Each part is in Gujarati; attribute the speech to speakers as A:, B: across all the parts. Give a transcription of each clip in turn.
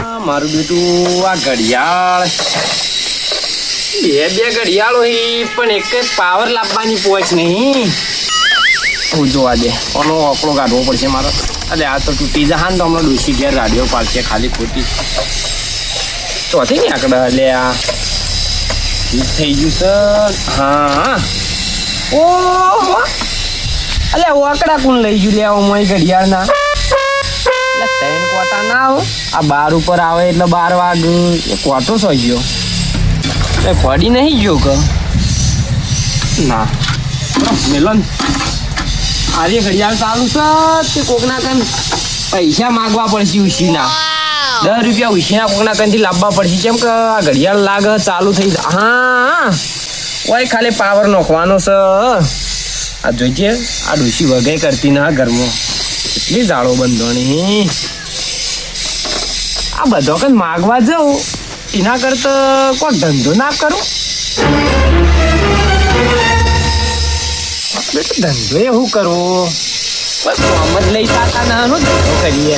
A: મારું બેટું આ ઘડિયાળ બે ઘડિયાળો પણ એક જ પાવર લાવવાની પહોંચ નહીં. હું જોવા દે કોનો આંકડો કાઢવો પડશે મારો. અરે આ તો તૂટી જા ને તો હમણાં ડોસી ઘેર રાડિયો પાડશે ખાલી ખોટી. ચોથી ને આંકડા એટલે આ થઈ ગયું સર. હા ઓ અલે આંકડા કોણ લઈ ગયું લેવા મોય ઘડિયાળના. એટલે ત્રણ કોટા ના આવે આ 12 ઉપર આવે એટલે 12 વાગે એ કોટો સોઈ ગયો. પડી નહીં ગયો કે ના મેલોન આજે ઘડિયાળ ચાલુ છે તે કોકના કન પૈસા માગવા પડશે. ઉશીના 10 રૂપિયા ઉશીના કોકના કનથી લાવવા પડશે. કેમ કે આ ઘડિયાળ લાગે ચાલુ થઈ જાય. હા ઓય ખાલી પાવર નોખવાનો છે. આ જોઈજે આ ડોસી વગાઈ કરતી ના ઘરમાં એટલી જાળો બંધોણી. આ બધો કન માગવા જાઉં એના કરતા કોઈ ધંધો ના કરું. બેટું ધંધો એવું કરવો બસ કોમ જ લઈ જતા નાનો ધંધો કરીએ.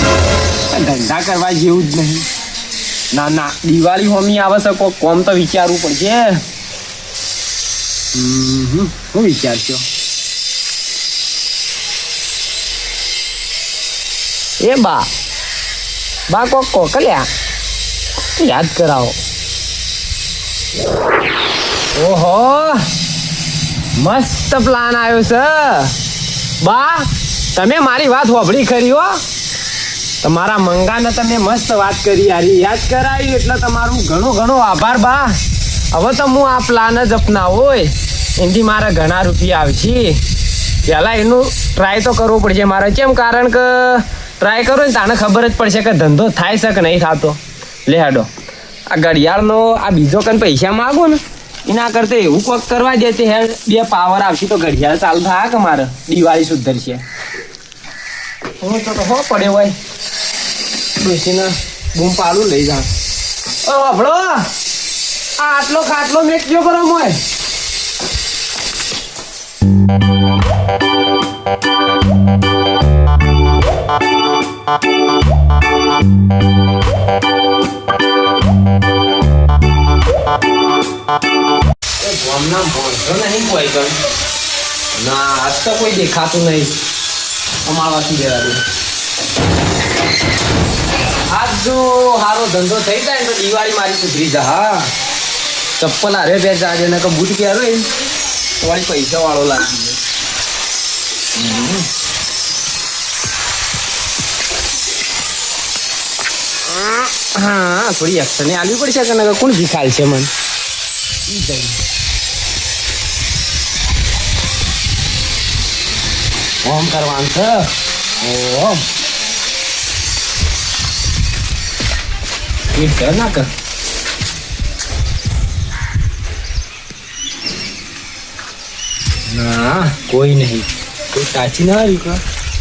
A: ધંધા કરવા જેવું જ નહીં. ના ના દિવાળી હોમી આવે છે કોઈ કોમ તો વિચારવું પડશે. હું વિચારશો એ બા કોક કોકલ્યા યાદ કરાવો. ઓહો મસ્ત પ્લાન આવ્યો છે બા. તમે મારી વાત હોભળી ખરી હો. તમારા મંગાને તમે મસ્ત વાત કરી યારી યાદ કરાવી એટલે તમારું ઘણો આભાર બા. હવે તો હું આ પ્લાન જ અપનાવો હોય એનાથી મારા ઘણા રૂપિયા આવશે. પહેલાં એનું ટ્રાય તો કરવો પડશે મારે. કેમ કારણ કે ટ્રાય કરો ને તાને ખબર જ પડશે કે ધંધો થાય છે કે નહીં થતો. લે હાડો આ ઘડિયાળનો આ બીજો કન પૈસા માગો ને એના કરતા એવું કોક કરવા દે તે હેર 2 પાવર આવશે તો ઘડિયાળ ચાલુ થાય કે મારે દિવાળી સુધરશે. હું તો હો પડે હોય ડોસીને બૂમ પાલું લઈ જાઉં. ઓ હભળો આ આટલો ખાટલો મેકજો બરો મોય. ગામના માણસો નહીં કોઈ કણ ના આજ તો કોઈ દેખાતું નહીં. અમાવાથી જરા દે આજ જો સારો ધંધો થઈ જાય ને તો દિવાળી મારી સુધરી જા. હા ચપ્પલ હારે બે જાજે ને કે બૂટ પહેરો ને તો વાળી પૈસા વાળો લાગી જાય. હા થોડી એક્શન આલવી પડશે કે નકર કોણ ભીખાલ છે મને. ઓમ કરવાનું છે. ઓમ એ કર ના કર. ના કોઈ નહીં કોઈ સાચી ના આવી કે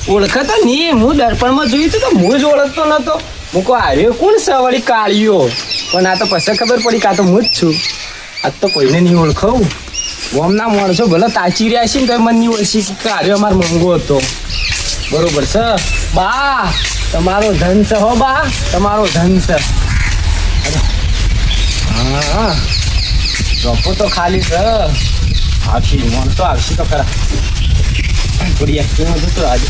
A: ઓળખતા નહીં. હું દર્પણમાં જોયું તો હું જ ઓળખતો નતો. હું કહું આવ્યો કોણ છે વળી કાળીઓ. પણ આ તો પછી ખબર પડી કે આ તો હું જ છું. આજ તો કોઈને નહીં ઓળખાવું. ઓમના માણસો ભલે તાચી રહ્યા છે ને તો મને નહીં ઓળખી કે આવ્યો અમારો મંગો હતો. બરોબર છે બા તમારો ધન છે હો બા તમારો ધન છે. હા રોપો તો ખાલી છે આવશે માણસો આવશે તો ખરા. થોડી એક્સપ્લેન હતું તો આજે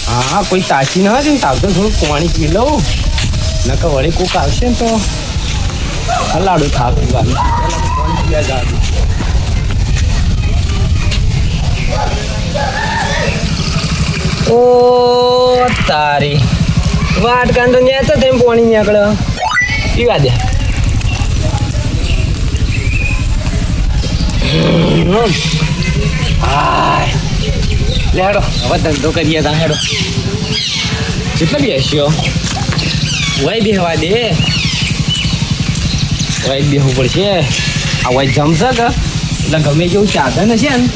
A: હા કોઈ તાચી ના હોય ને તાવ તો થોડું પાણી પી લઉં નકર વળી કોક આવશે ને તો હલાડું થાક પીવાનું. પાણી પીવા જાડું. ઓ તારી વાટ કાંડો ન્યા તો તેમ પાણી નીકળે પીવા દે. હાય લે હેડો હવે ધંધો કરીએ તા. હેડો કેટલા બેસ્યો વય બેહવા દે. વય બેહવું પડશે. આ વય જમશે કે એટલે ગમે જેવું સાધન હશે ને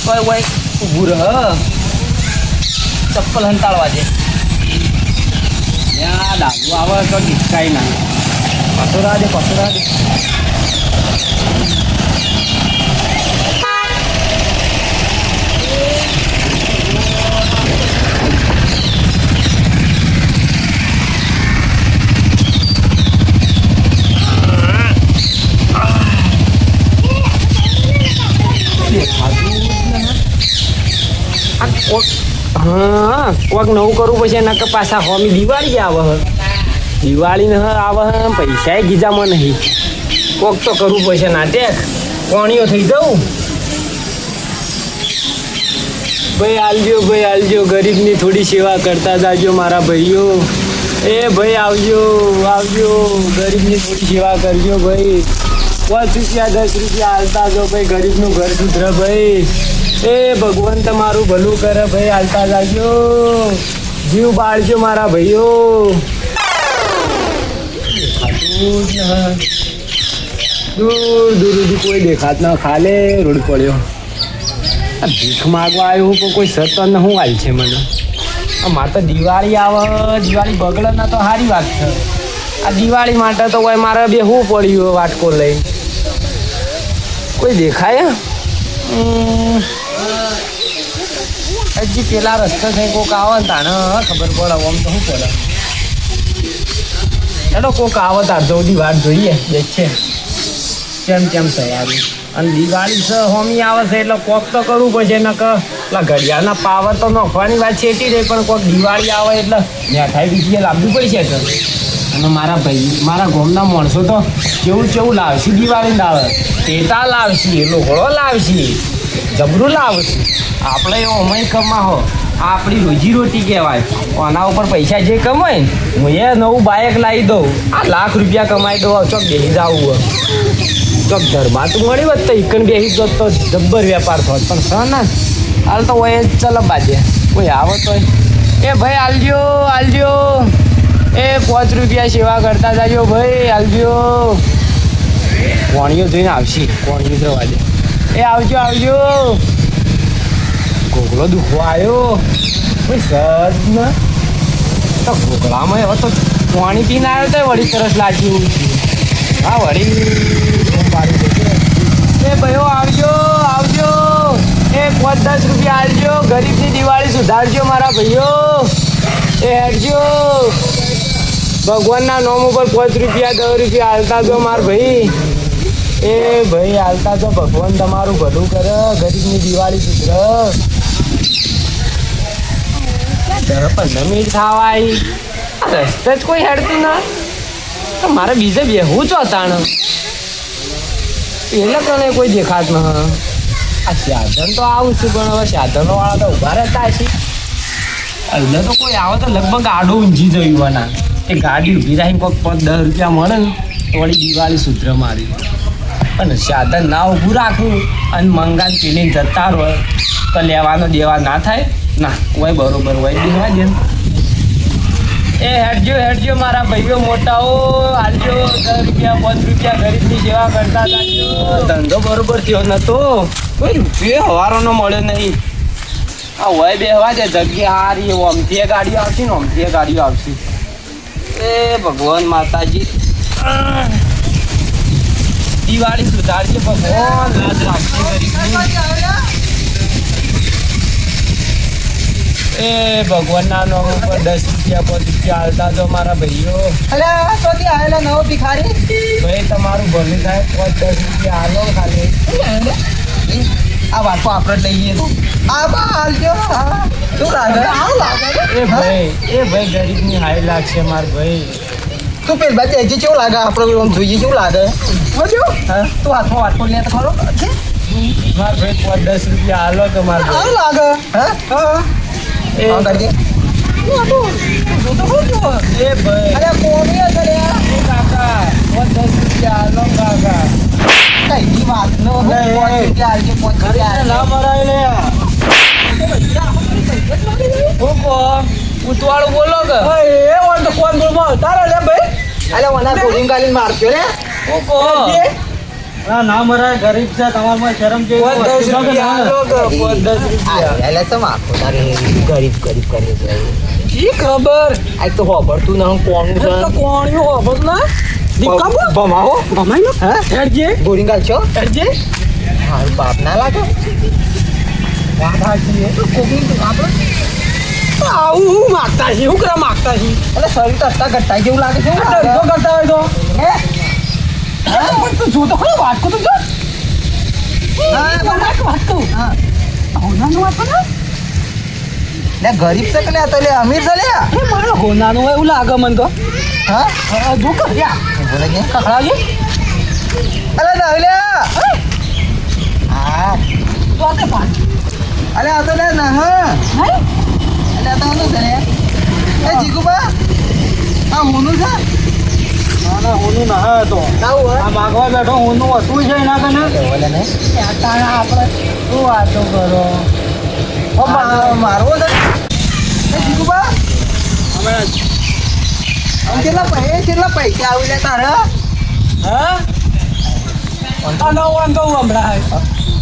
A: વય ઊભું રહ. ચપ્પલ હંતાળવા દે. દાદુ આવે તો ડિસ્કાઈ ના પાછો રાહ દે. હા કોક નવું કરવું પછી એના કે પાછા હોમી દિવાળી આવે દિવાળી ને આવે પૈસા ગીજામાં નહીં કોક તો કરવું પડશે નાટક કોણીઓ થઈ જવું ભાઈ આલજો ગરીબની થોડી સેવા કરતા જાજો મારા ભાઈઓ એ ભાઈ આવજો ગરીબની થોડી સેવા કરજો ભાઈ 5 રૂપિયા 10 રૂપિયા હાલતા જો ભાઈ ગરીબનું ઘર સુધરે ભાઈ એ ભગવાન તમારું ભલું કરે ભાઈ હાલતા જાજો જીવ બાળજો મારા ભાઈઓ દૂર કોઈ દેખાત ના ખાલે રોડ પડ્યો ભીખ માગવા આવ્યો પણ કોઈ સતન શું હાલ છે મને મારે તો દિવાળી આવે દિવાળી બગડે ના તો સારી વાત છે આ દિવાળી માટે તો કોઈ મારે બે શું પડ્યું વાટકો લઈ કોઈ દેખાય હજી પેલા રસ્તો થઈ કોક આવે ને તાને ખબર પડે આમ તો શું પડે ચાલો કોક આવે તાર જલ્દી વાટ જોઈએ દેખ છે કેમ સવારું અને દિવાળી છે હોમી આવે છે એટલે કોક તો કરવું પડશે ને કે પેલા ઘડિયાળના પાવર તો નોખવાની વાત છેટી રહી પણ કોક દિવાળી આવે એટલે મેઠાઈ બીજી લાવવી પડશે તો અને મારા ગામના માણસો તો કેવું લાવશે દિવાળી લાવે ટેટા લાવશે લોહળો લાવશે જબરું લાવશે આપણે એવો અમય કમાહો આપણી રોજીરોટી કહેવાય આના ઉપર પૈસા જે કમાય ને હું એ નવું બાઇક લાવી દઉં આ લાખ રૂપિયા કમાઈ દઉં ચોક બેસી જવું ચોક ઘરમાં તો મળી હોત તો ઇકન બેસી જત તો જબ્બર વેપાર થોત પણ સર ના હાલ તો હોય ચલ બાજે કોઈ આવે તો એ ભાઈ આલજો એ 5 રૂપિયા સેવા કરતા જાજો ભાઈ આલજો કોણીઓ જોઈને આવશે કોણીઓ જવા દે એ આવજો ગોગલો દુખવો આવ્યો ભાઈ સજ ને તો ગોગલામાં હવે તો પાણી પીને આવ્યો તો વળી તરસ લાગ્યું હા વળી એ ભાઈઓ આવજો એ 5-10 રૂપિયા આલજો ગરીબની દિવાળી સુધારજો મારા ભાઈઓ એ હેડજો ભગવાનના નામ ઉપર 5 રૂપિયા 10 રૂપિયા હાલતા જો માર ભાઈ એ ભાઈ હાલતા તો ભગવાન તમારું ભલું કરે ગરીબની દિવાળી સુધરે 15 મિનિટ થવાય રસ્તે જ કોઈ હેડતું ના મારે બીજે બેહવું ચોતાણ એટલે કને કોઈ દેખાત ન આ સાધન તો આવું છું પણ હવે સાધનો વાળા તો ઉભા રહેતા છે એટલે તો કોઈ આવે તો લગભગ આડો ઊંઝી જયું બના એ ગાડી ઊભી રાખીને કોઈક 5-10 રૂપિયા મળે ને તો વળી દિવાળી સુધરે મારી પણ સાધન ના ઊભું રાખવું અને મંગાન પીને જતા હોય તો લેવાનો દેવા ના થાય ના હોય બરોબર હોય દેવા દે એ હેડજો મારા ભાઈઓ મોટાઓ હાલજો 10 રૂપિયા 5 રૂપિયા ગરીબની સેવા કરતા જાજો ધંધો બરોબર થયો નતો કોઈ રૂપિયો હવારોનો મળ્યો નહીં આ હોય બેહવા દે જગ્યા હારી ઓમથી ગાડીઓ આવશે ને ઓમથી ગાડીઓ આવશે એ ભગવાન માતાજી દિવાળી સુધારશે ભગવાન લાજ રાખશે ગરીબની એ ભગવાનના નામ ઉપર 10 રૂપિયા 5 રૂપિયા હાલતા તો મારા ભાઈઓ
B: અલે તોથી આયેલા નવો ભિખારી
A: ભાઈ તમારું ભલું થાય 5-10 રૂપિયા હાલો ખાલી
B: આ વાતો આપણે લઈએ તો આ બા હાલજો શું લાગે
A: એ ભાઈ ગરીબની હાઈ લાગશે માર ભાઈ
B: તું પેલ બાજુ હજી કેવું લાગે આપણે આમ જોઈએ કેવું લાગે બોલો હા તું હાથમાં વાટકો લે તો ખરો
A: માર ભાઈ 5-10 રૂપિયા હાલો તો માર
B: આ લાગે હા એ કરજે
A: એ ભાઈ
B: અરે કોની હશે રે
A: એ કાકા 5-10 રૂપિયા હાલો કાકા
B: કઈ વાત નો
A: ના મરાય લે ઉતવાળું બોલો કે
B: એ ઓન તો કોણ બોલમાં તારા લે ભાઈ અલે ઓના કોડિંગ ગાલી મારજો લે
A: ના મરાય ગરીબ છે તમારમાં શરમ જેવી 10 રૂપિયા
B: અલે સમ આખો તારે ગરીબ કરે છે ઈ ખબર આ તો ખબર તું ના કોણ છે તો કોણ હો બસ ના
C: દીપકાબુ?
B: ભમાવો
C: ભમાઈ લો.
B: હા
C: હેડજે.
B: ગોળી ગાલ છો
C: હેડજે.
B: મારું બાપ ના લાગે વાત હાચી છે. કોકની આપણે
C: આવું હું માગતા છે, હું કરવા માગતા છે?
B: એટલે શરીર તો અત્યારે ઘટાઈ જેવું લાગે છે
C: આ ધંધો કરતા હોય તો.
B: હે?
C: પણ તું જોતો ખરો, વાત કરું તો જો.
B: હા,
C: વાત કરું.
B: હા
C: હોનાનું વાત કર ને.
B: લે ગરીબ છે કે લે તો લે અમીર છે લે
C: એ મારો હોનાનું હોય એવું લાગે મને તો.
B: હા
C: હા, જો કર યા.
B: બોલે કે
C: કકડાવજે.
B: અલે ના લે હા
C: તો આ તે પાડ.
B: અલે આ તો લે ના હા
C: નહીં?
B: અલે આ તો ઓનું છે લે એ જીગુબા આ હોનું છે
C: ના ના, હોનું ના હતો.
B: આવું
C: આ માગવા બેઠો હોનું હતું છે એના કને.
B: બોલે ને
C: તાણા આપણે શું વાતો કરો?
B: મારવો છે એ જીગુબા આમ કેટલા પૈસા આવી લે તારે
C: હા? તને વાંધો હમણાં.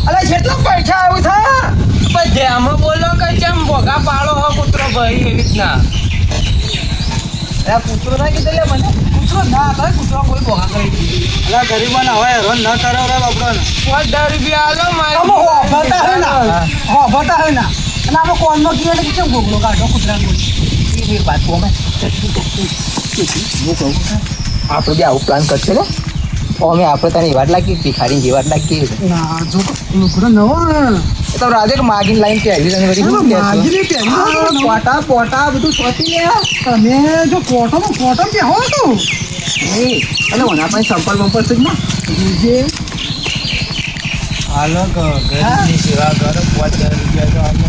B: અલે કેટલા પૈસા આવ્યું છે
A: પણ જેમાં બોલો કે જેમ ભોગા પાડો હો કૂતરો ભાઈ એવી રીતના.
B: અરે પૂછો ના કીધું લે મને
C: કૂતરો ના હતો, કૂતરો કોઈ ભોગા કરી દીધી.
B: અલા ગરીબોને હવે હેરાન ન કરો રે બાપડોને
A: 10 રૂપિયા આલો
C: આમાં હોભળતા હોય ના, હોભળતા હોય ના. અને આમાં કોનમાં કીએ એટલે કેમ ગોગલો કાઢો કૂતરાને બોલી.
B: એક વાત કહું મેં હું કહું આપણે બી આવું પ્લાન કરશે ને અમે આપણે તને એવા જ લાગી ભિખારી જેવા જ લાગી
C: ના જો લુગડો નવો
B: તો રાધે કે માગીને લાઈન પહેરી તને બધી શું કહેશો?
C: માગીને પહેરી દો.
B: પોટા પોટા બધું સોચી લે
C: તમે જો ફોટો બેહો તો
B: નહીં અને ઓના પાસે સંપલ બંપલ છે જ ના
C: જે
A: હાલો ગરીબની સેવા કરો 5000 રૂપિયા તો આલો.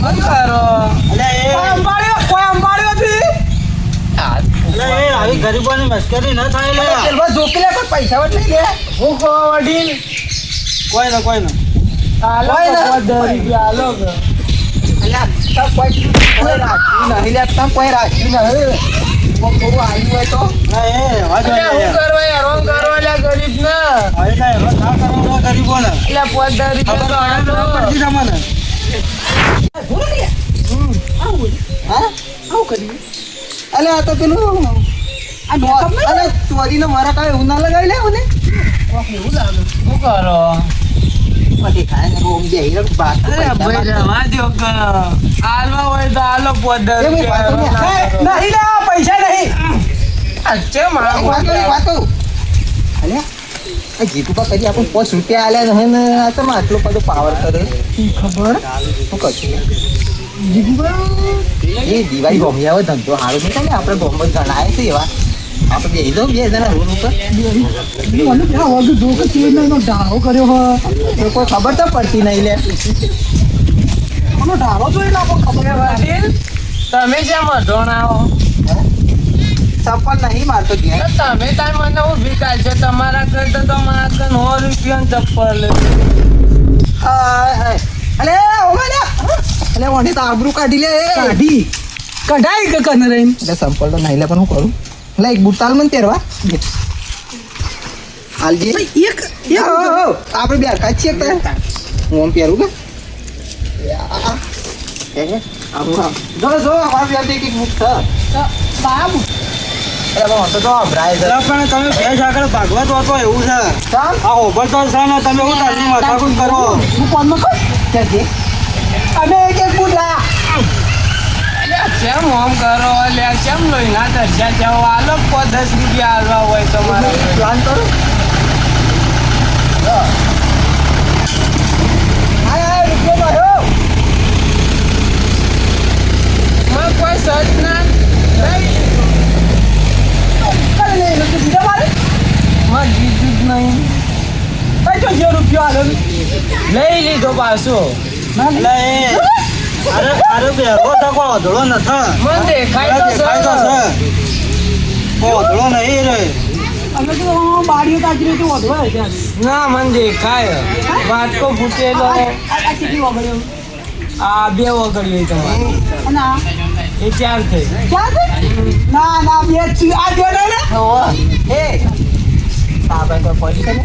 A: શું કરો?
C: કોઈ અંબાડ્યો હતી.
B: આવી ગરીબોની મસ્કરી ન થાય લે પેલવા જોકી લે પણ પૈસા વટ લઈ લે
A: હું કહો વડીલ
B: કોઈ ના
A: હાલો
B: કોઈ ના.
A: 10 રૂપિયા હાલો કે.
B: અલ્યા તમ કોઈ રાખ્યું નહીં લે તમ કોઈ રાખ્યું નહીં કોક થોડું આવ્યું હોય તો
A: અલ્યા હું કરવા હેરાન કરવા લ્યા ગરીબને?
B: ગરીબોને
A: અલ્યા 5000 રૂપિયા તો હાલો.
B: હા
C: આવું કર્યું.
B: અલે આ તો પેલું
C: આ મેકઅપ નહીં?
B: અલે ચોરીને મારા કાંઈ એવું ના લગાવી લે મને
C: એવું લાગે.
A: શું કરો?
B: પછી ખાય ને ઓમ બેહી બાત
A: અરે ભાઈ રવા દ્યો કે. હાલવા હોય તો હાલો 5000
B: એ ભાઈ વાતો નહીં.
A: રૂપિયા.
C: નહીં લે, પૈસા નહીં.
A: અચ્છા મારા
B: વાતો અલ્યા આ જીતુપા કરી આપણે 5 રૂપિયા આલ્યા ને ને આ તો આટલો બધો પાવર કરે
C: ખબર
B: શું કરશું
C: જીગુભાઈ
B: એ દિવાળી ગોમી આવે ધંધો સારો નહીં થાય ને આપણે ગોમ ગણાય છે એવા આપણે બે દો 2 જણા રોડ ઉપર
C: મને ત્યાં વાગ્યું જો કે તે એનો ઢાળો કર્યો હોય.
B: એ કોઈ ખબર તો પડતી નહીં લે
C: આનો ઢાળો જોઈ લો પણ ખબર હોય.
A: વડીલ તમે જેમ અઢોણાઓ
B: ચપ્પલ નહીં મારતો
A: તો
B: ઘેર
A: તમે તાર મને ઊભી કાઢશો. તમારા કરતા તો મારા કન 100 રૂપિયાની ચપ્પલ
B: હાય અલે ઓમે લે અલે ઓની તો આબરૂ કાઢી લે
C: કાઢી કઢાઈ કે કને રહીને.
B: એટલે સંપલ તો નહીં લે પણ હું કરું લે એક બૂટ તાલ મને પહેરવા હાલજી
C: એક
B: આપણે બે હરખા જ છીએ કે હું આમ પહેરું કે જો અમારે બે એક બૂટ છે
C: બાબુ
B: એટલે તો જો ભરાય છે
D: પણ તમે ભેજ આગળ ભાગવા તો હતો એવું છે
B: ચાલ
D: આ ઓભર તો છે ને તમે હું તારી માથાકૂટ કરો
C: હું કોનમાં કર
B: ક્યાં છે
C: અમે એક બૂટ લાયા.
A: અલ્યા કેમ આમ કરો? અલ્યા કેમ લોહીના દર્શા જાઓ? હાલો 10 રૂપિયા હાલવા હોય તમારે.
B: પ્લાન કરો હા રૂપિયો મારો
A: માં કોઈ સજ ના નહીં.
C: કરે ને એટલે બીજા મારે
A: માં કીધું જ નહીં.
C: કઈ તો 0 રૂપિયો આલો.
A: લઈ લીધો પાછો.
D: એટલે એ અરે બેરો તો કોઈ અધળો નથી
A: મને દેખાય તો
D: દેખાય તો
A: છે.
D: છે કોઈ અધળો નહીં રે
C: અમે તો બારીઓ તાજી રીતે વધવાય ત્યાં.
A: ના મને દેખાય. વાટકો ફૂટેલો
C: આ કેટલી વગડ્યો
A: આ 2 વગડ્યો તમારે.
C: અને આ
A: એ 4 થઈ.
C: ક્યાં છે? ના ના બે જ છે. આ બે નહીં ને
B: હે આપણે કોઈ પડી છે ને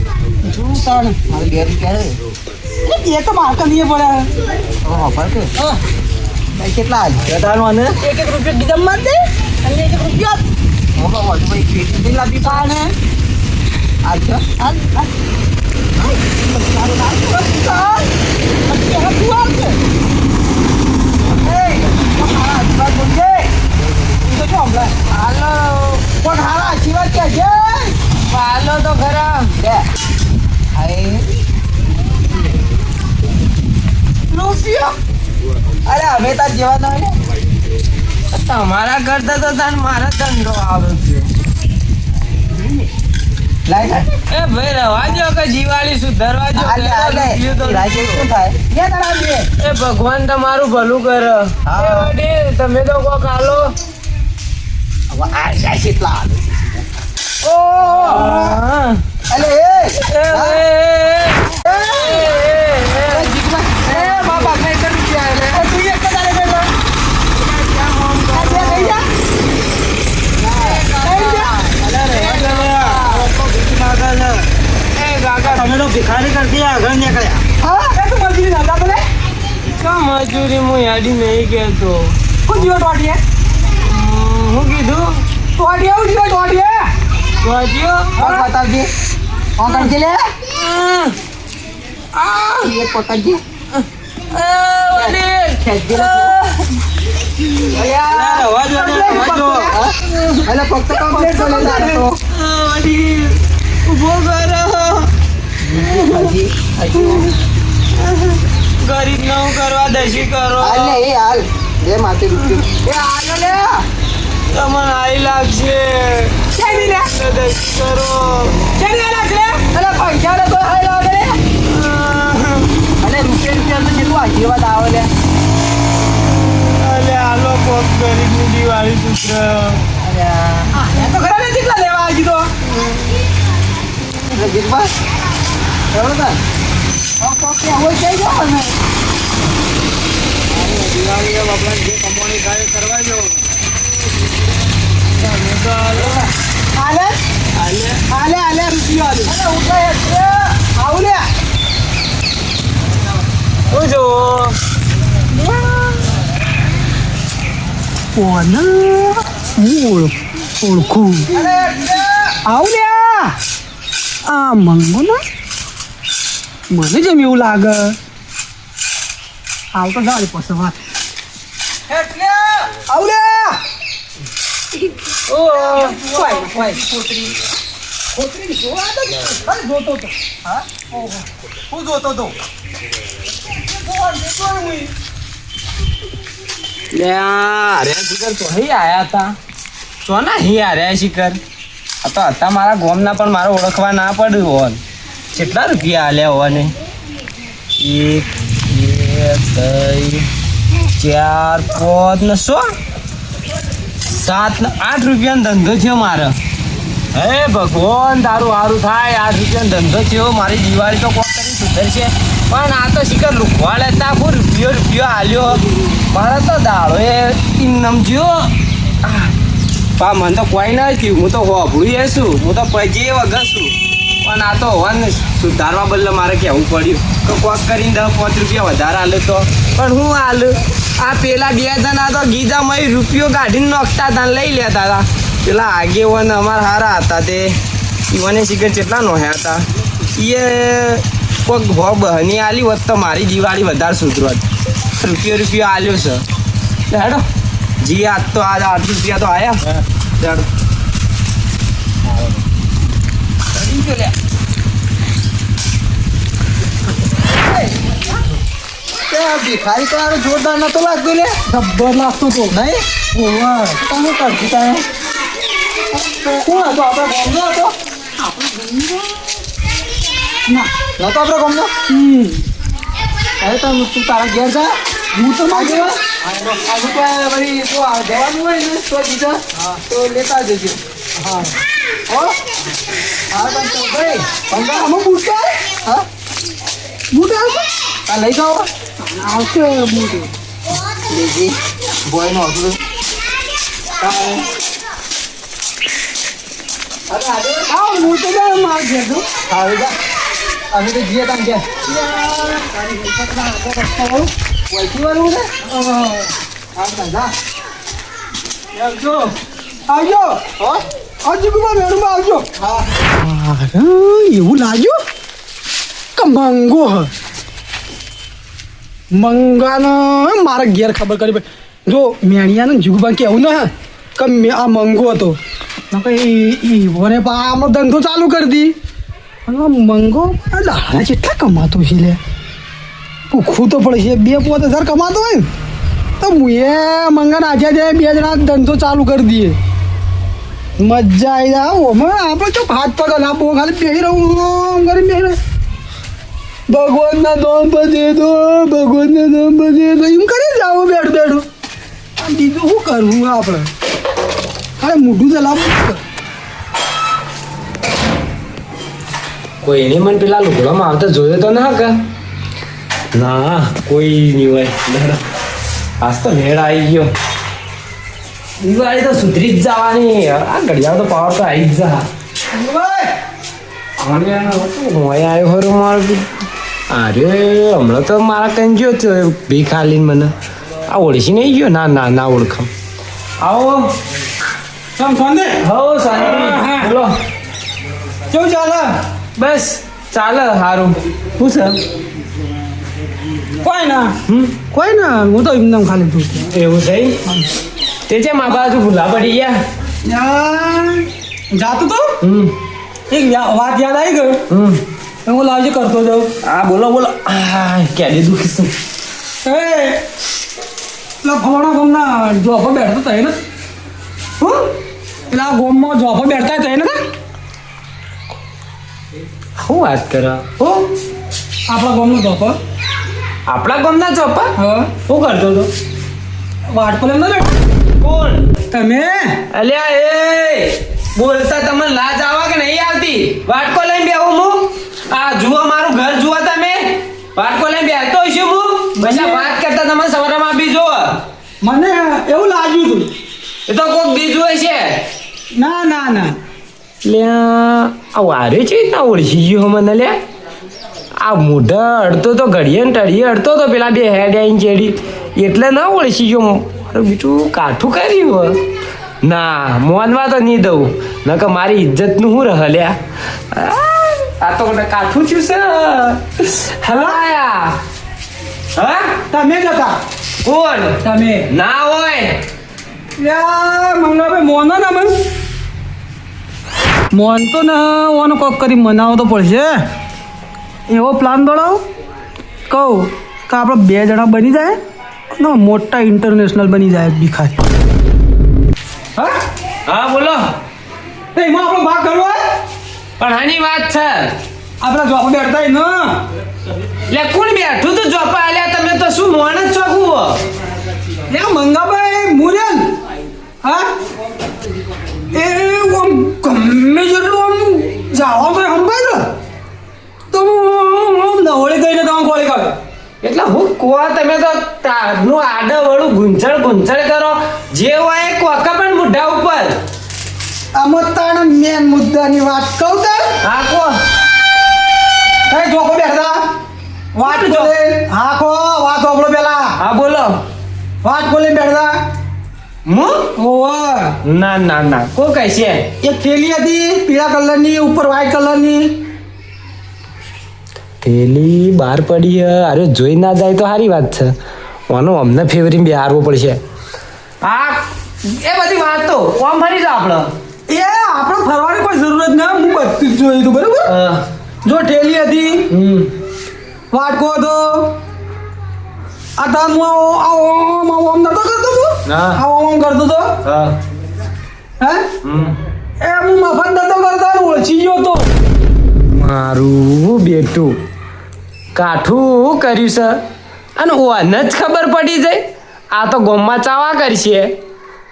C: શું તાણ
B: મારે 2 રૂપિયા છે
C: એટલે બે તો મારતા નહીં પડે.
B: ખબર કે ભાઈ કેટલા હાલ
D: બેટાનો અને
C: એક રૂપિયો બીજા માર દે. અને એક રૂપિયો
B: ઓમાં વધુ ભાઈ પેટી નહીં લાવી
C: તાણે
B: અચ્છા
C: હાલ હાલ તારું નામ શું ચાલ અત્યારે તું આવશે એ મારા આશીર્વાદ બોલજે તું તો શું હમણાં
A: હાલો
C: પણ હારા આશીર્વાદ કહેજે
A: હાલો તો ખરા
B: લે આય
C: રૂપિયો
B: અરે અમે તાર જેવા ના હોય ને
A: તમારા કરતા તો તાન મારા ધંધો આવે છે
B: લાઈ
A: એ ભાઈ રવા દો કે દિવાળી સુધારવા દો
B: આલે આલે રાજે શું થાય
C: બે દાડા બે
A: એ ભગવાન તમારું ભલું કરે
B: હા.
A: એ વડીલ તમે તો કોક હાલો
B: હવે આ જાય છે એટલા આલુ
C: ઓ
A: હા.
B: અલે
A: એ,
B: હા?
A: એ,
B: એ
A: જીગમાં. એ બાપા કઈ કરી ગયા એને?
C: તું એક દાડે બેઠો આ બે લઈ જા લઈ જા
A: એ કાકા
D: તમે તો ભિખારી કરતી આગળ નીકળ્યા.
C: હા એ તું મજૂરી ના જા બોલે
A: કા મજૂરી હું યાદી નહીં કહેતો
C: કોણ જીવો ટોટીએ
A: હું કીધું
C: ટોટીએ હું જીવો ટોટીએ
A: વાંચ્યો?
B: કોણ પકડજે કોણ કરજે લે
A: આ,
B: એક પકડજે
A: એ વડીલ.
B: ખેંચજે લે
D: અલ્યા, રવા દો ને, રવા દો.
B: અલે ફક્ત કમ્પ્લીટ બોલે તારે તો
A: આ વડીલ ઊભો કરો
B: હજી
A: ગરીબ ન કરવા દશી કરો
B: હાલ ને એ હાલ લે માથે રૂપિયો
C: એ આનો લે
A: તમને આઈ લાગશે
C: કેની લે
A: તો દશી કરો
C: કેની આલા છે અલે પૈસા લે તો હાલ આવે લે
B: અને રૂપિયા તો જેટલું આશીર્વાદ આવે લે
A: અલે આલો કોક ગરીબની દિવાળી સૂત્ર
B: અરે
C: હા એ તો ખરા ને કેટલા લેવા આવી તો
B: રજીતભાઈ બરોબર
C: કે હોય જઈ જાવ ને
A: દિવાળી બાપા જે કમાણી કાર્ય કરવા જો તમે તો આલો
C: હાલે
A: આલે
C: હાલે હાલે રૂપિયો હાલે અલે ઉઠાય છે આવ લે
A: હું જો
C: કોણ હું ઓળખું અરે આવ લે આ મંગો ને મને જેમ એવું લાગે આવ તો જાવ પછી વાત એટલે આવ લે
A: ઓ
C: કોઈ ખોતરી જોવા તો અરે જોતો તો હા ઓહો હું જોતો તો
A: લે આ રે શિખર તો હી આયા હતા તો ના હી આર્યા શિખર આ તો હતા મારા ગોમના પણ મારે ઓળખવા ના પડ્યું હોન કેટલા રૂપિયા આલ્યા હોવાને 1 2 3 4 5 ને 6 7 ને 8 રૂપિયાનો ધંધો છે મારે હે ભગવાન તારું સારું થાય 8 રૂપિયાનો ધંધો થયો મારી દિવાળી તો કોક કરી સુધરશે પણ આ તો શિખર લુખવાડે તા કોઈ રૂપિયો હાલ્યો મારે તો દાડો એ ઇન્નમ જ્યો પા મને તો કોઈ ના થયું હું તો હોભળું છું હું તો પૈકી વગર છું પણ આ તો હોવાને સુધારવા બદલે મારે કહેવું પડ્યું તો કોક કરીને 10-5 રૂપિયા વધારે હાલે તો પણ હું હાલ આ પેલા 2 જણા તો ગીજામાં રૂપિયો કાઢીને નોખતા હતા લઈ લેતા હતા પેલા આગેવાન અમારા હારા હતા તે ઈવને શિખર કેટલા નોહ્યા હતા એ કોઈક હો બહની આલી હોત તો મારી દિવાળી વધારે સુધરત રૂપિયો આલ્યો છે લે હેડો જી આજ તો આજ 8 રૂપિયા તો આયા હેડો
B: ભિખારી તો આરો જોરદાર નતો લાગતો લે
C: જબ્બર લાગતો તો
B: નહીં
C: ઓવા
B: તમે કરતી તારે
C: કોણ હતો આપણે ગામનો હતો ના
B: નતો આપણો ગમનો અરે તો તું તારા ઘેર જા
C: હું તો ના ગયો
B: આજુ તો વળી તો જવાનું હોય ને તો બીજા તો લેતા જજો
C: હા
B: હો હા પણ તો ભાઈ
C: પંગા આમાં બૂટ
B: હા
C: બૂટ આવશે
B: આ લઈ જાઓ
C: આવશે બૂટ
B: લેજી બોય નો આપણું અરે આજે
C: આવ હું તો ના માર જેતો
B: આવી જા અમે તો જીએ તાન ગયા વૈકી વાળું ને હા ના જા
A: જો
C: આવજો આવજો કુમાર મેળુમાં આવજો અરે એવું લાગ્યું કે મંગો હ મંગાનો મારા ઘેર ખબર કરી જો મેણિયાને જીગુબા કેવું ને કે આ મંગો હતો વરે આમાં ધંધો ચાલુ કરી દી અને મંગો દાડા જેટલા કમાતો છે લે ભૂખું તો પડશે 2-5 હજાર કમાતો હોય ને તો હું એ મંગાને આજે જાય 2 જણા ધંધો ચાલુ કરી દઈએ મજા આવી જાય ઓમાં આપણે ચો હાથ પગ લાંબો ખાલી પહેરી રહું કરી પહેરી ભગવાનના નામ પર દે દો ભગવાનના નામ પર દે દો એમ કરી જાઓ બેઠું આમ બીજું શું કરવું આપણે અરે મોઢું તો લાંબુ
A: કોઈ એને મને પેલા લુગડામાં આવતા જોયો તો ના કા ના કોઈ નહીં હોય આજ તો મેળ આવી ગયો દિવાળી તો સુધરી જ જવાની આ ઘડિયાળ તો પાવર તો આવી જ જા હું આવ્યો ખરું મારું અરે હમણાં તો મારા કઈ ગયો તો ભીખ આલીને મને આ ઓળખી નહીં ગયો ના ના ના ઓળખામ આવો હો શાંતિ બોલો
C: કેવું ચાલે
A: બસ ચાલે સારું શું છે
C: કોઈ ના હું તો એમને ખાલી તું
A: એવું છે તે છે મા બાજુ ભૂલા પડી ગયા
C: જાતું તો એક વાત યાદ આવી ગયો હું લાવજે કરતો જાઉં
A: હા બોલો બોલો ક્યારે દુખી છું
C: એ પેલા ફવાણા ગોમના જોફો બેઠતો તો ને હું પેલા ગોમમાં જોફો બેઠતા તો ને
A: શું વાત કરો
C: હો આપણા ગોમનો જોફો
A: આપણા ગામના ચોપા
C: હા
A: શું કરતો હતો
C: વાટ પર એમ ના બેઠ
A: કોણ
C: તમે
A: અલ્યા એ બોલતા તમને લાજ આવા કે નહીં આવતી વાટકો લઈને બેહું હું આ જુઓ મારું ઘર જુઓ તમે વાટકો લઈને બેસતો છું હું પછી વાત કરતા તમે સવારમાં આપી જુઓ
C: મને એવું લાગ્યું હતું
A: એ તો કોઈક બીજું હશે
C: ના ના ના
A: લ્યા આ વારે છે ના ઓળખી ગયો મને લ્યા આ મોઢા અડતો તો ઘડીએ ને ટળીએ અડતો તો પેલા બે હેડ આવીને ચેડી એટલે ના ઓળખી ગયો મારું બીજું કાઠું કર્યું ના મોનમાં તો નહીં દઉં ન કે મારી ઇજ્જતનું શું રહે લ્યા આ તો કાઠું થયું છે હલાયા હા
C: તમે જ હતા
A: કોણ
C: તમે
A: ના હોય
C: મંગાભાઈ મોનો ને મને મોન તો ને ઓનો કોક કરી મનાવો તો પડશે એવો પ્લાન દોડાવો કહું કે આપણે 2 જણા બની જાય ને મોટા ઇન્ટરનેશનલ બની જાય ભિખારી હા
A: હા બોલો
C: એમાં આપણો ભાગ કરવો
A: પણ આની વાત છે
C: આપણા જોબ બેઠતા ને
A: લે કોણ બેઠું તો જોપા આલ્યા તમે તો શું મોણ જ ચોકવું
C: એ મંગાભાઈ મુરલ હા એ આમ ગમે જેટલું આમ જાવા ભાઈ સંભાળ ને તો હું નવળી ગઈને તમે ગોળી કાઢો
A: એટલે હું કોવા તમે તો તારનું આડે વળું ગુંચળ કરો જે હોય એ કોકા પણ મુઢા ઉપર
C: આમાં તાણ મેન મુદ્દાની વાત કહું તો
A: હા કો
C: કઈ જોકો બેઠા વાત બોલે હા કો વાત ઓબળો પેલા
A: હા બોલો
C: વાત બોલે બેઠા
A: હું
C: ઓવા
A: ના ના ના કો કઈ છે
C: એક થેલી હતી પીળા કલરની ઉપર વ્હાઈટ કલરની
A: થેલી બહાર પડી અરે જોઈ ના જાય તો સારી વાત છે ઓનો અમને ફેવરી બિહારવો પડશે આ એ બધી વાત તો કોમ ફરી જાવ આપણે
C: એ આપણે ફરવાની કોઈ જરૂર જ ના હું બધું જ જોયું હતું બરાબર જો થેલી હતી વાટકો હતો આ તો હું ઓમ નતો કરતો તું
A: હા.
C: આ ઓમ કરતો તો
A: હા
C: હે એ હું મફત નતો કરતો ને ઓળખી ગયો તો
A: મારું બેટું કાઠું કર્યું છે અને ઓને જ ખબર પડી જાય આ તો ગોમમાં ચાવા કરશે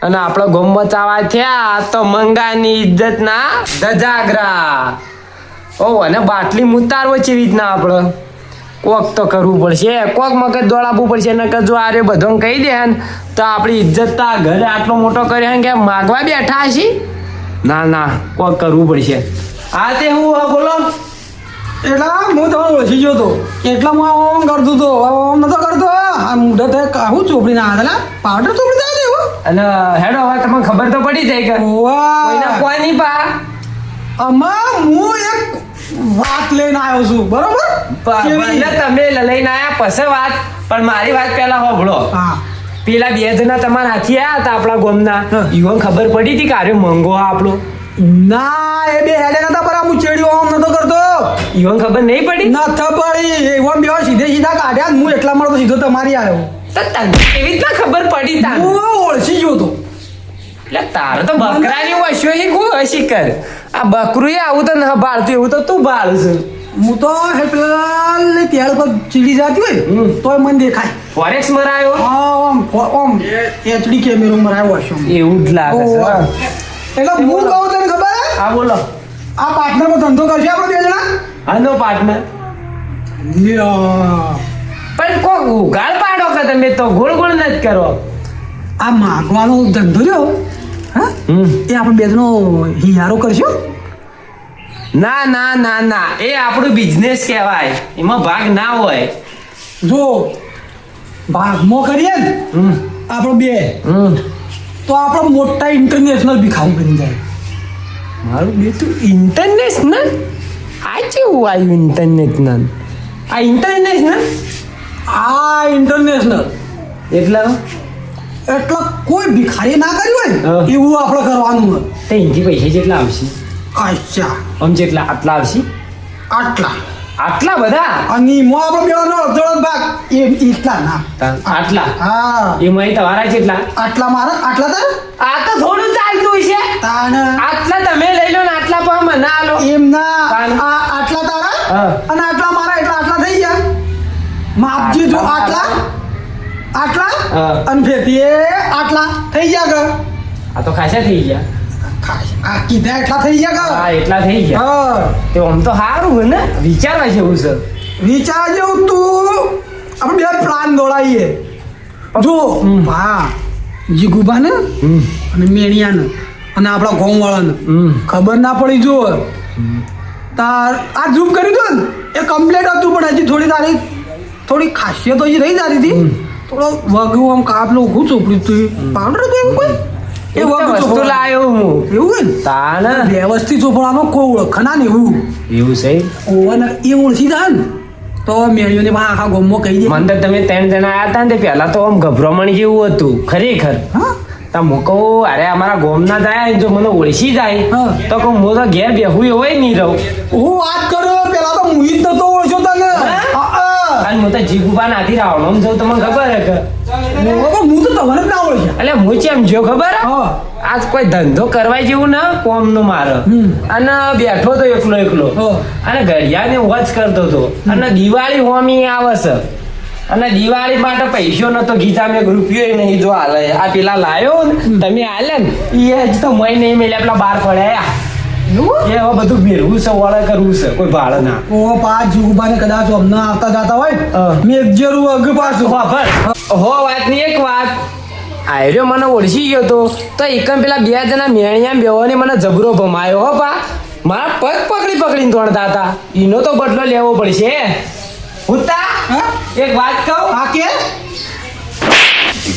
A: અને આપણો ગોમમાં ચાવા થયા તો મંગાની ઇજ્જત ના ધજાગરા ઓ અને બાટલી મુતારવો છે રીતના આપણે કોક તો કરવું પડશે કોક મગજ દોડાવવું પડશે ને કે જો આરે બધો કહી દે ને તો આપણી ઇજ્જત તો આ ઘરે આટલો મોટો કર્યો કે માગવા બેઠા હશી ના ના કોક કરવું પડશે હા તે હું બોલો
C: એટલા હું તમને ઓળખી ગયો તો એટલા હું ઓમ કરતો હતો ઓમ નતો કરતો આ મુઢા થાય કાહું ચોપડી ના હતા પાવડર ચોપડી થાય એવું
A: અને હેડો હવે તમને ખબર તો પડી જાય કે કોઈના કોઈ નહીં પા
C: આમાં હું એક વાત લઈને આવ્યો છું બરોબર
A: ભલે તમે લઈને આયા પછી વાત પણ મારી વાત પહેલા હોભળો
C: હા
A: પેલા 2 જણા તમારા હાથી આયા હતા આપણા ગામના
C: હા.
A: ઈવન ખબર પડી હતી કે આર્યો મંગો આપણો
C: ના એ બે હેડે નતા પર હું ચેડી આમ નતો કરતો
A: ઈવન ખબર નહીં પડી
C: નતા પડી એવા બે સીધે સીધા કાઢ્યા ને હું એટલા મળતો સીધો તમારી આવ્યો
A: તો તને કેવી રીતના ખબર પડી તાર
C: હું ઓળખી ગયો તો
A: એટલે તારે તો બકરાની વસ્યો એ કોઈ હશી કર આ બકરું આવું તો ના ભાળતું એવું તો તું ભાળ છે
C: હું તો હે પેલા તેલ પર ચીડી જાતી હોય તોય મને દેખાય
A: ફોરેક્સ મરાયો
C: આમ એચડી કેમેરો મરાયો હશે
A: એવું જ લાગે છે
C: ઓહ. એટલે હું કહું તને ખબર હે?
A: હા બોલો
C: આ પાર્ટનરનો ધંધો કરશે આપણે 2 જણા
A: આનો પાર્ટનર
C: લ્યો.
A: પણ કોઈ ઉગાડ પાડો કે તમે તો ગોળ ગોળ ન જ કરો
C: આ માગવાનો ધંધો રહ્યો હા એ આપણે 2 જણો હિયારો કરશું
A: ના ના ના ના એ આપણું બિઝનેસ કહેવાય એમાં ભાગ ના હોય
C: જો ભાગમાં કરીએ ને આપણો 2 તો આપણો મોટા ઇન્ટરનેશનલ ભિખારી બની જાય
A: મારું બેટું ઇન્ટરનેશનલ આ કેવું આવ્યું ઇન્ટરનેશનલ આ ઇન્ટરનેશનલ
C: આ ઇન્ટરનેશનલ
A: એટલે
C: એટલે કોઈ ભિખારી ના કર્યું હોય
A: હા.
C: ને એવું આપણે કરવાનું હોય
A: તો એનથી પૈસા જેટલા આવશે
C: અચ્છા
A: આમ જેટલા આટલા આવશે
C: આટલા
A: આટલા બધા
C: અને એમાં આપણો બેવાનો અડધો ભાગ એ એટલા ના
A: આટલા
C: હા
A: એમાં તમારા જેટલા
C: આટલા મારા આટલા તાર
A: આ તો થોડું ચાલતું છે
C: તાણ
A: આટલા તમે લઈ લો ને આટલા પણ મને આલો
C: એમ ના
A: તાણ.
C: આ આટલા તારા
A: હા.
C: અને આટલા મારા એટલે આટલા થઈ ગયા માપજી જો આટલા આટલા
A: હા.
C: અને ફેરથી એ આટલા થઈ ગયા કે
A: આ તો ખાસા થઈ ગયા
C: આ કીધા એટલા થઈ ગયા
A: હા
C: કે
A: એટલા થઈ ગયા
C: હા
A: તે આમ તો સારું હોય ને વિચારવા જેવું છે
C: વિચાર જેવું તું આપણે 2 પ્લાન દોડાઈએ જો હા જીગુબાને અને મેણિયાને અને આપણા ગામવાળાને ખબર ના પડી જો તાર આ ઝૂમ કરી દો ને એ કમ્પ્લીટ હતું પણ હજી થોડી ખાસિયત હજી રહી જતી હતી થોડો વગું આમ કાપલો હું ચોપડી હતું પાવડર હતું એવું કોઈ એ વગું
A: વસ્તુ
C: ચોપડા
A: લાયો હું
C: એવું હોય ને
A: તાણ
C: વ્યવસ્થિત ચોપડામાં કોઈ ઓળખના ને એવું
A: એવું છે
C: ઓવન એ ઓળખી જાય ને તો મેળીઓને બા આખા ગામમાં કહી દે
A: મને તો તમે 3 જણા આયા હતા ને તે પહેલા તો આમ ગભરામણ જેવું હતું ખરેખર
C: હા
A: તા મૂકો અરે અમારા ગોમના જાય જો મને ઓળખી જાય
C: હા.
A: તો કહું હું તો ઘેર બેહું હોય નહીં રહું
C: હું વાત કર્યો પેલા તો હું જ નતો ઓળખ્યો તને
A: અને હું તો જીગુબા નાથી રાવણ આમ જવું તમને ખબર હે કે
C: હું તો તમને જ ના ઓળખ્યા
A: એટલે હું ચેમ જો ખબર હે?
C: હા.
A: આજ કોઈ ધંધો કરવા જેવું ના કોમનું મારે અને બેઠો તો એકલો
C: હા.
A: અને ઘડિયાળને વોચ કરતો હતો અને દિવાળી હોમી આવે છે અને દિવાળી માટે પૈસો નતો ગીતા મેં રૂપિયો નહીં જો હાલે આ પેલા લાયો ને તમે હાલે ને એ જ તો મય નહીં મેલ્યા પેલા બહાર પડ્યા એ હવે બધું ભેરવું છે વળે કરવું છે કોઈ ભાડે ના
C: ઓ પાંચ જુગુબાને કદાચ અમને આવતા જાતા હોય
A: હા.
C: મેં એક જેરું અગ પાછું
A: હો વાતની એક વાત આયરો મને ઓળખી ગયો તો એકમ પેલા 2 જણા મેણિયા બેવાની મને જબરો ભમાયો હો પા મારા પગ પકડીને તોડતા હતા એનો તો બદલો લેવો પડશે હુતા
C: હા?
A: એક વાત કહું
C: આ કે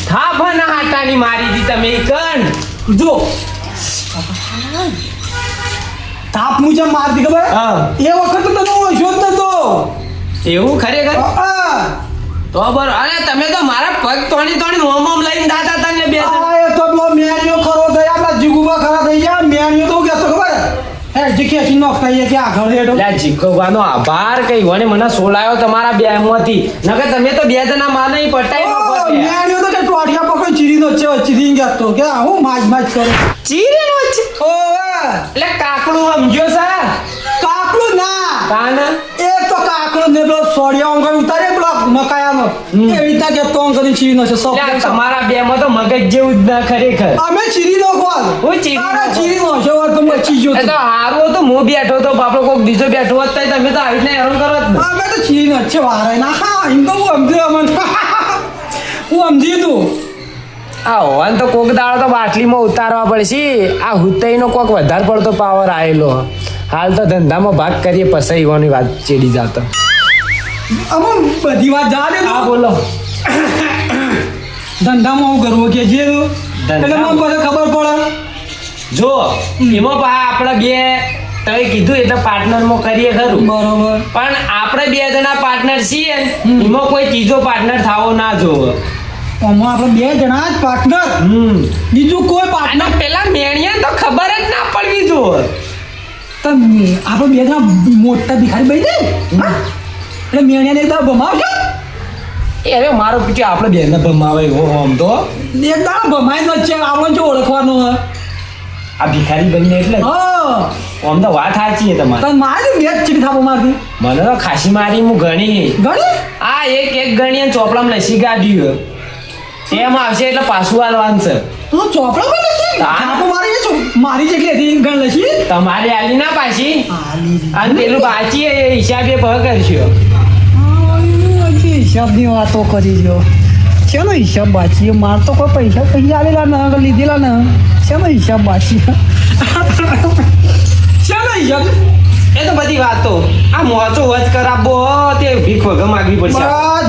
A: થાપના હાટાની મારી દી તમે કણ
C: જો તાપ મુજબ મારતી ખબર
A: હા.
C: એ વખત તો તને ઓળખ્યો જ નતો
A: એવું ખરેખર
C: હા.
A: તો બરો અરે તમે તો મારા પગ તોડી મોમ લઈને દાતા હતા ને 2 જણા
C: આ એ તો પેલો મેણિયો ખરો થઈ આપણા જીગુબા ખરા થઈ ગયા મેણિયો તો કહેતો ખબર હે જે ખેંચી નોખતા એ કે આગળ હેડો
A: લે જીગોવાનો આભાર કઈ વણે મને સોલાયો તમારા બેમાંથી નકર તમે તો 2 જણા માને પટાઈ નાખો તે.
C: મેણિયો તો કે ટોટિયા પકડી ચીરીનો છે વચ્ચેથી ગયો કે હું માજ કરે
A: ચીરેનો છે
C: ઓવે
A: એટલે કાકડું સમજ્યો સા
C: કાકડું ના
A: કાન
C: એ તો કાકડું ને પેલો સોડિયા અંગર ઉતારે પેલો મકાયાનો એ રીતના કે તો અંગર ચીરીનો છે સૌ
A: એટલે તમારા બે માં તો મગજ જેવું જ ના ખરેખર
C: અમે ચીરીનો કોલ
A: હું ચીરીનો
C: તારા ચીરીનો છે વાત તો મચી ગયો
A: એ તો હારું હતું હું બેઠો તો બાપડો કોક બીજો બેઠો હોત તો તમે તો આવી રીતના હેરાન કરો જ ને
C: અમે તો ચીરીનો જ છે વારે ના હા એમ તો હું સમજ્યો અમને હું સમજી તું
A: આ હોવાન તો કોક દાડો તો બાટલીમાં ઉતારવા પડશે આ હુતઈનો કોક વધારે પડતો પાવર આવેલો હાલ તો ધંધામાં ભાગ કરીએ પછી ઈવાની વાત ચેડી જાતો
C: અમે બધી વાત જા દે
A: હા બોલો
C: ધંધામાં હું કરવું કે જે એટલે મને પછી ખબર પડે.
A: જો એમાં પા આપણે બે તમે કીધું એટલે પાર્ટનરમાં કરીએ ખરું,
C: બરોબર.
A: પણ આપણે બે જણા પાર્ટનર છીએ ને, એમાં કોઈ ત્રીજો પાર્ટનર થવો ના જોવે.
C: આમાં આપણે 2 જણા જ પાર્ટનર, બીજું કોઈ
A: અને
C: પાર્ટનર
A: પેલા મેણિયા તો ખબર જ ના પડવી જોવે.
C: તો આપણે 2 જણા મોટા ભિખારી બની જાય એટલે મેણિયાને એકદમ ભમાવશે.
A: અરે મારો પીછે આપણે બેને ભમાવે એવો આમ તો
C: એકદમ ભમાઈ નો છે આપણે જો ઓળખવાનો હે.
A: આ ભિખારી બનીને એટલે
C: હા
A: આમ તો વાત સાચી છે તમારી.
C: તને મારી 2 ચીટ થાપો મારતી
A: મને તો ખાસી મારી હું ઘણી
C: ગણી
A: આ એક ગણી ચોપડામાં લસી કાઢ્યું એમ આવશે એટલે પાછું હાલવાનું છે.
C: તું ચોપડા પર લખી
A: હા.
C: થાપો મારી છે મારી જેટલી હતી ગણ લખી
A: તમારી આલી ના પાછી
C: આલી
A: અને પેલું બાચી એ હિસાબે ભ કરશો.
C: હિસાબની વાતો કરી જો શેનો હિસાબ બાકી માર તો કોઈ પૈસા આલેલા ના લીધેલા ના શેનો હિસાબ બાકી શેનો હિસાબ
A: એ તો બધી વાતો આ મોચો વચ કરાવવો તે ભીખ વગર માગવી પડશે.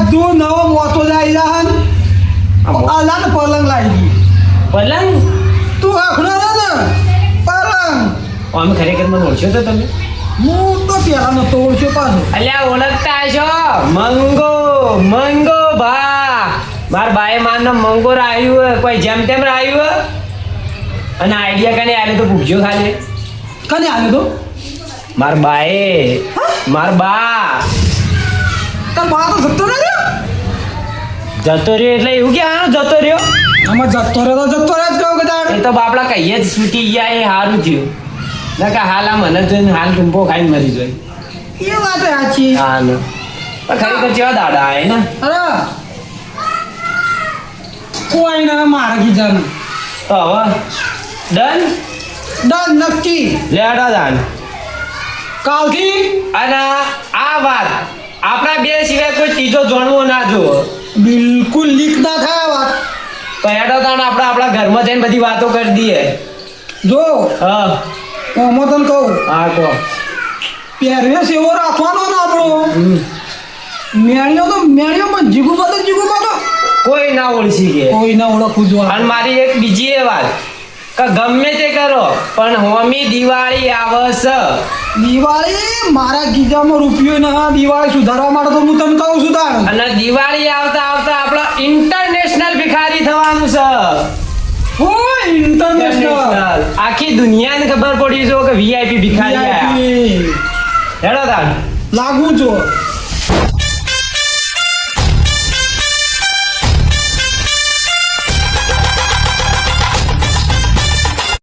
C: બધું નવો મોતો જાય જાન અલગ પલંગ લાવી દી
A: પલંગ
C: તું આખડો ને પલંગ
A: અમે ખરેખર મને ઓળખ્યો તો તમે?
C: હું તો પેલા નતો ઓળખ્યો પાછો
A: અલ્યા ઓળખતા છો મંગો ભા માર બાએ મારનો મંગો રાખ્યું કોઈ જેમ તેમ રાખ્યું અને આઈડિયા કને આલે તો પૂછજો ખાલી
C: કને આલે તો
A: માર બાએ માર બા
C: તાર બા તો જતો ને
A: જતો રહ્યો એટલે એવું કે આનો જતો રહ્યો
C: આમાં જતો રહ્યો જ કહું કે તાર
A: એ તો બાપડા કહીએ જ છૂટી ગયા એ સારું થયું ના કે હાલ આ મને જોઈને હાલ ટૂંપો ખાઈને મરી જોઈ
C: એ વાત સાચી
A: હા ને પણ ખરેખર કેવા દાડા આય ને
C: અરે કોઈ ના મારા કીધા
A: તો હવે ડન
C: ડન નક્કી
A: લેડા દાન
C: કાલથી
A: અને આ વાત આપણા બે સિવાય કોઈ ત્રીજો જાણવો ના જોવો
C: બિલકુલ લીક ના થાય વાત
A: તો હેડો તાણ આપણે આપણા ઘરમાં જઈને બધી વાતો કરી દઈએ.
C: જો
A: હા
C: હું તને કહું
A: હા કહો.
C: પહેરવેશ એવો રાખવાનો ને આપણો મેળીઓ પણ જીગુ બધો
A: કોઈ ના ઓળખી કે
C: કોઈ ના ઓળખવું જો
A: અને મારી એક બીજી એ વાત કે ગમે તે કરો પણ હોમી દિવાળી આવે છે
C: દિવાળી મારા ગીજામાં રૂપિયો ના દિવાળી સુધારવા માટે તો હું તને કહું છું તાર
A: અને દિવાળી આવતા આવતા આપણે ઇન્ટરનેશનલ ભિખારી થવાનું છે.
C: ઇન્ટરનેશનલ
A: આખી દુનિયાને ખબર પડી છે કે વીઆઈપી ભિખારી આયા. હેડો તાણ
C: લાગુ છો